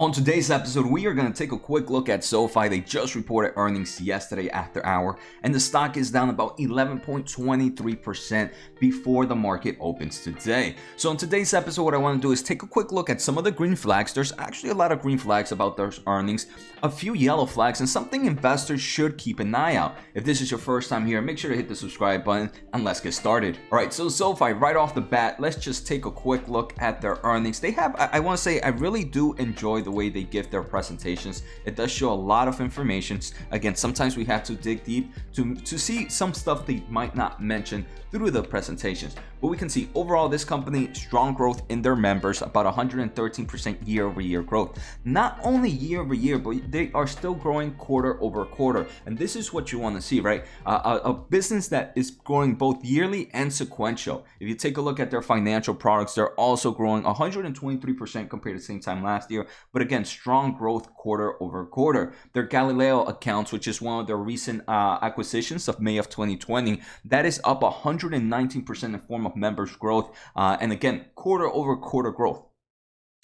On today's episode, we are going to take a quick look at SoFi. They just reported earnings yesterday after hour, and the stock is down about 11.23% before the market opens today. So in today's episode, what I want to do is take a quick look at some of the green flags. There's actually a lot of green flags about those earnings, a few yellow flags, and something investors should keep an eye out. If this is your first time here, make sure to hit the subscribe button and let's get started. All right, so SoFi, right off the bat, let's just take a quick look at their earnings. They have, I want to say, I really do enjoy the way they give their presentations. It does show a lot of information. Again, sometimes we have to dig deep to see some stuff they might not mention through the presentations. But we can see overall this company, strong growth in their members, about 113% year-over-year growth. Not only year-over-year, but they are still growing quarter-over-quarter. And this is what you want to see, right? A business that is growing both yearly and sequential. If you take a look at their financial products, they're also growing 123% compared to the same time last year. But again, strong growth quarter-over-quarter. Their Galileo accounts, which is one of their recent acquisitions of May of 2020, that is up 119% in the form of members growth, and again, quarter-over-quarter growth.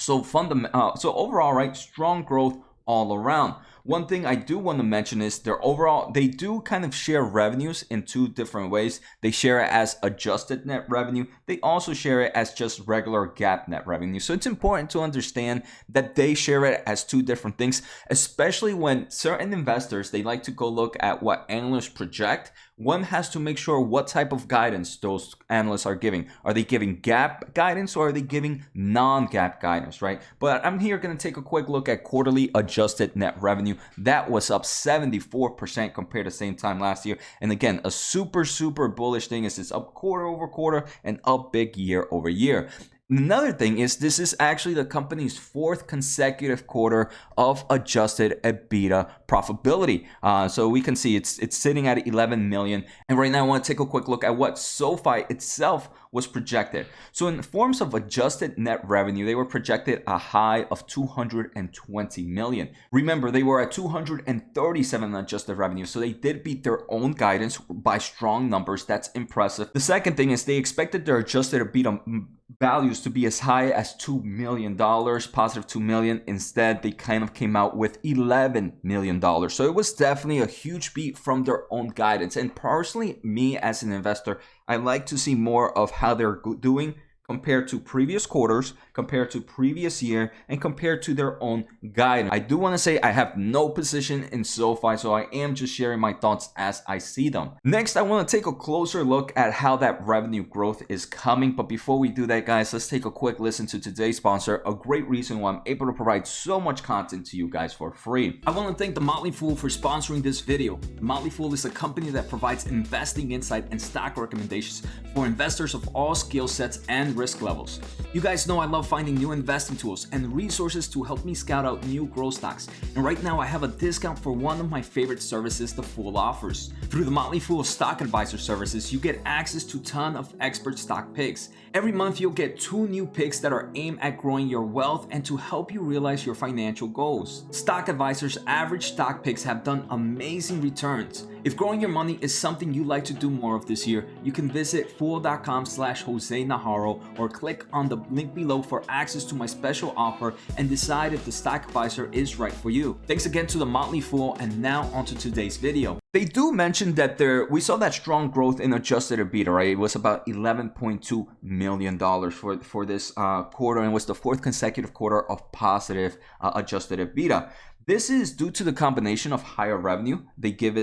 So overall, right, strong growth all around. One thing I do want to mention is they do kind of share revenues in two different ways. They share it as adjusted net revenue. They also share it as just regular GAAP net revenue. So it's important to understand that they share it as two different things, especially when certain investors, they like to go look at what analysts project. One has to make sure what type of guidance those analysts are giving. Are they giving GAAP guidance or are they giving non-GAAP guidance, right? But I'm here going to take a quick look at quarterly adjusted net revenue. That was up 74% compared to the same time last year. And again, a super bullish thing is it's up quarter over quarter and up big year over year. Another thing is this is actually the company's fourth consecutive quarter of adjusted EBITDA profitability. So we can see it's sitting at 11 million. And right now I want to take a quick look at what SoFi itself was projected. So in forms of adjusted net revenue, they were projected a high of 220 million. Remember, they were at 237 adjusted revenue. So they did beat their own guidance by strong numbers. That's impressive. The second thing is they expected their adjusted EBITDA values to be as high as $2 million, positive 2 million. Instead, they kind of came out with $11 million. So it was definitely a huge beat from their own guidance. And personally, me as an investor, I like to see more of how they're doing compared to previous quarters, compared to previous year, and compared to their own guidance. I do want to say I have no position in SoFi, so I am just sharing my thoughts as I see them. Next, I want to take a closer look at how that revenue growth is coming. But before we do that, guys, let's take a quick listen to today's sponsor, a great reason why I'm able to provide so much content to you guys for free. I want to thank The Motley Fool for sponsoring this video. The Motley Fool is a company that provides investing insight and stock recommendations for investors of all skill sets and risk levels. You guys know I love finding new investing tools and resources to help me scout out new growth stocks. And right now I have a discount for one of my favorite services The Fool offers. Through the Motley Fool Stock Advisor services, you get access to a ton of expert stock picks. Every month you'll get 2 new picks that are aimed at growing your wealth and to help you realize your financial goals. Stock Advisor's average stock picks have done amazing returns. If growing your money is something you like to do more of this year, you can visit fool.com/Jose Najarro or click on the link below for access to my special offer and decide if the stock advisor is right for you. Thanks again to the Motley Fool, and now onto today's video. They do mention that we saw that strong growth in adjusted EBITDA, right? It was about $11.2 million for this quarter, and was the fourth consecutive quarter of positive adjusted EBITDA. This is due to the combination of higher revenue. They give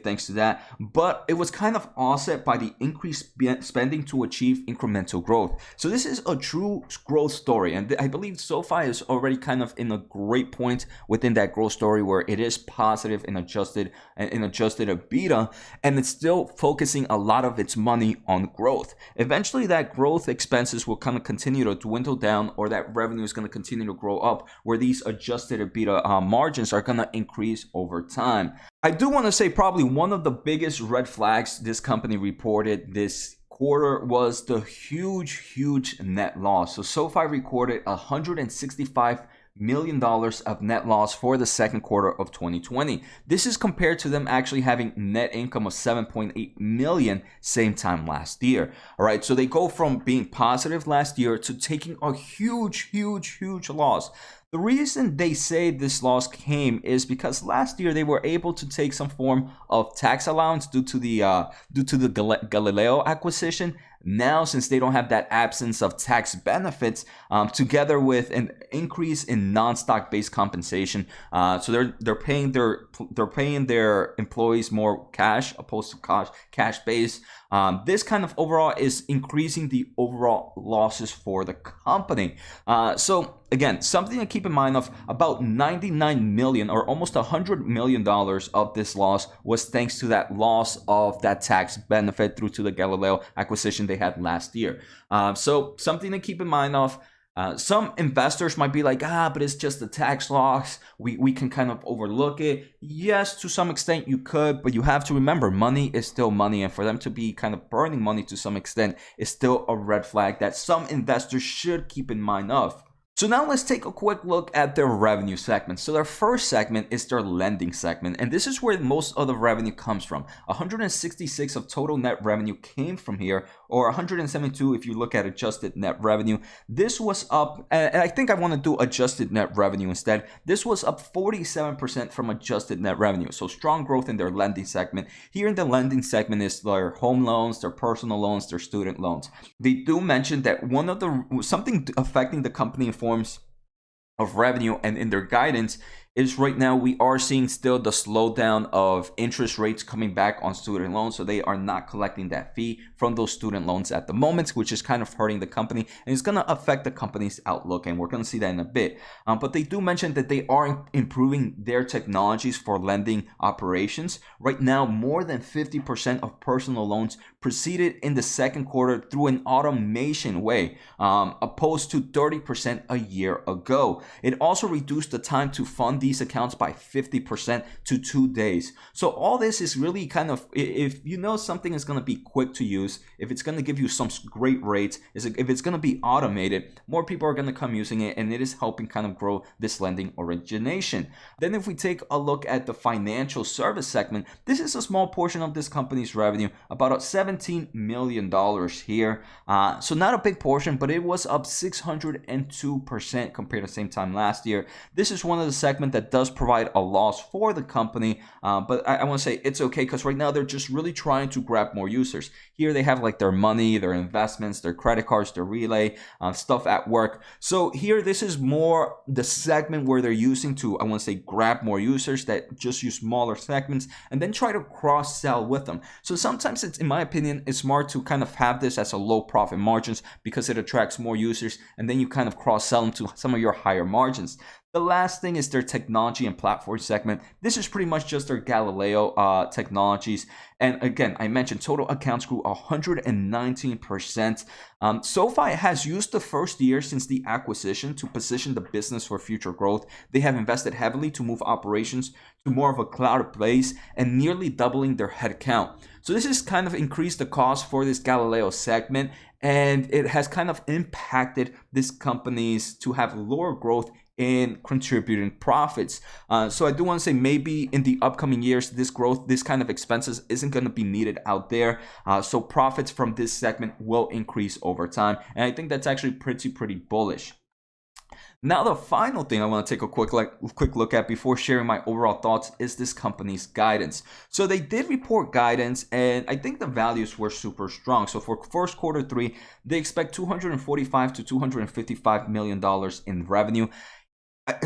thanks to that, but it was kind of offset by the increased spending to achieve incremental growth. So this is a true growth story, and I believe SoFi is already kind of in a great point within that growth story where it is positive in adjusted EBITDA, and it's still focusing a lot of its money on growth. Eventually, that growth expenses will kind of continue to dwindle down, or that revenue is going to continue to grow up, where these adjusted EBITDA margins are going to increase over time. I do want to say probably one of the biggest red flags this company reported this quarter was the huge net loss. So SoFi recorded $165 million of net loss for the second quarter of 2020. This is compared to them actually having net income of 7.8 million same time last year. All right, so they go from being positive last year to taking a huge loss. The reason they say this loss came is because last year they were able to take some form of tax allowance due to the Galileo acquisition. Now, since they don't have that absence of tax benefits, together with an increase in non-stock based compensation, so they're paying their employees more cash opposed to cash based. This kind of overall is increasing the overall losses for the company. So again, something to keep in mind of about 99 million or almost $100 million of this loss was thanks to that loss of that tax benefit through to the Galileo acquisition they had last year. So something to keep in mind of. Some investors might be like, but it's just a tax loss. We can kind of overlook it. Yes, to some extent you could, but you have to remember money is still money. And for them to be kind of burning money to some extent is still a red flag that some investors should keep in mind of. So now let's take a quick look at their revenue segment. So their first segment is their lending segment, and this is where most of the revenue comes from. 166 of total net revenue came from here, or 172 if you look at adjusted net revenue. This was up, and I think I want to do adjusted net revenue instead. This was up 47% from adjusted net revenue. So strong growth in their lending segment. Here in the lending segment is their home loans, their personal loans, their student loans. They do mention that something affecting the company in forms of revenue and in their guidance is right now we are seeing still the slowdown of interest rates coming back on student loans. So they are not collecting that fee from those student loans at the moment, which is kind of hurting the company and it's going to affect the company's outlook. And we're going to see that in a bit. But they do mention that they are improving their technologies for lending operations. Right now, more than 50% of personal loans proceeded in the second quarter through an automation way, opposed to 30% a year ago. It also reduced the time to fund these accounts by 50% to 2 days. So all this is really kind of, if you know something is going to be quick to use, if it's going to give you some great rates, if it's going to be automated, more people are going to come using it, and it is helping kind of grow this lending origination. Then if we take a look at the financial service segment, this is a small portion of this company's revenue, about $17 million here. So not a big portion, but it was up 602% compared to the same time last year. This is one of the segments that does provide a loss for the company, but I want to say it's okay because right now they're just really trying to grab more users. Here they have like their money, their investments, their credit cards, their relay, stuff at work. So here this is more the segment where they're using to, I want to say, grab more users that just use smaller segments and then try to cross sell with them. So sometimes it's, in my opinion, it's smart to kind of have this as a low profit margins because it attracts more users and then you kind of cross sell them to some of your higher margins. The last thing is their technology and platform segment. This is pretty much just their Galileo technologies. And again, I mentioned total accounts grew 119%. Sofi has used the first year since the acquisition to position the business for future growth. They have invested heavily to move operations to more of a cloud base and nearly doubling their headcount. So this has kind of increased the cost for this Galileo segment, and it has kind of impacted these companies to have lower growth in contributing profits. So I do want to say maybe in the upcoming years, this growth, this kind of expenses isn't going to be needed out there. So profits from this segment will increase over time. And I think that's actually pretty bullish. Now, the final thing I want to take a quick look at before sharing my overall thoughts is this company's guidance. So they did report guidance, and I think the values were super strong. So for first quarter 3, they expect $245 to $255 million in revenue.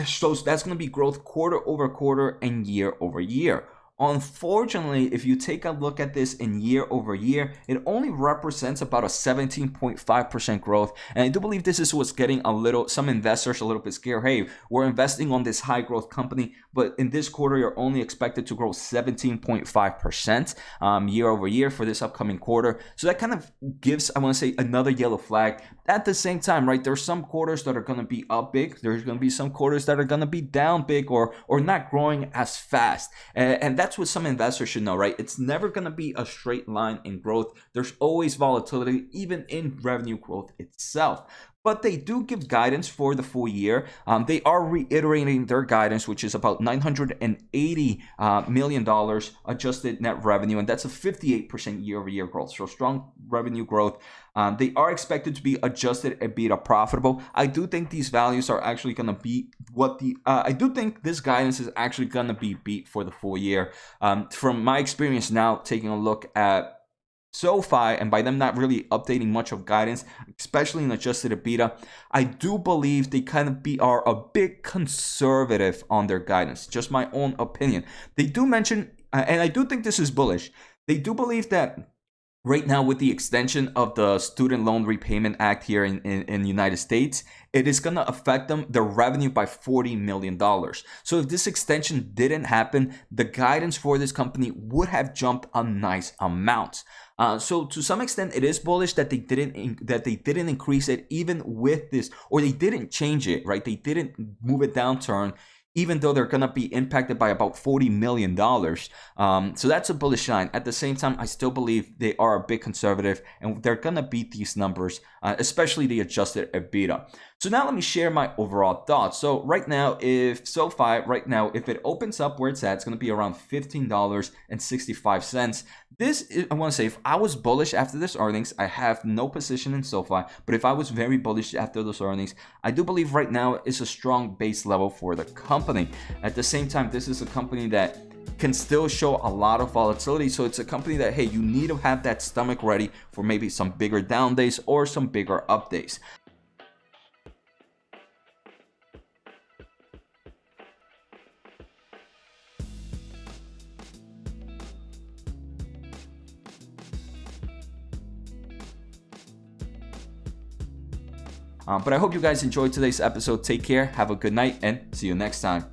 So that's going to be growth quarter over quarter and year over year. Unfortunately, if you take a look at this in year over year, it only represents about a 17.5% growth. And I do believe this is what's getting some investors a little bit scared. Hey, we're investing on this high growth company, but in this quarter, you're only expected to grow 17.5% year over year for this upcoming quarter. So that kind of gives, I want to say, another yellow flag. At the same time, right, there's some quarters that are going to be up big. There's going to be some quarters that are going to be down big or not growing as fast. And that's what some investors should know, right? It's never going to be a straight line in growth. There's always volatility, even in revenue growth itself. But they do give guidance for the full year. They are reiterating their guidance, which is about $980 million adjusted net revenue, and that's a 58% year-over-year growth. So strong revenue growth. They are expected to be adjusted EBITDA profitable. I do think these values are actually going to be I do think this guidance is actually gonna be beat for the full year. From my experience now, taking a look at SoFi, and by them not really updating much of guidance, especially in adjusted EBITDA, I do believe they kind of are a bit conservative on their guidance. Just my own opinion. They do mention, and I do think this is bullish, they do believe that right now, with the extension of the Student Loan Repayment Act here in the United States, it is going to affect their revenue by $40 million. So if this extension didn't happen, the guidance for this company would have jumped a nice amount. So to some extent, it is bullish that they didn't increase it even with this, or they didn't change it, right? They didn't move it downturn, even though they're going to be impacted by about $40 million. So that's a bullish sign. At the same time, I still believe they are a bit conservative and they're going to beat these numbers, especially the adjusted EBITDA. So now let me share my overall thoughts. So right now, if SoFi, if it opens up where it's at, it's going to be around $15.65. I want to say, if I was bullish after this earnings, I have no position in SoFi, but if I was very bullish after those earnings, I do believe right now is a strong base level for the company. At the same time, this is a company that can still show a lot of volatility. So it's a company that, hey, you need to have that stomach ready for maybe some bigger down days or some bigger up days. But I hope you guys enjoyed today's episode. Take care, have a good night, and see you next time.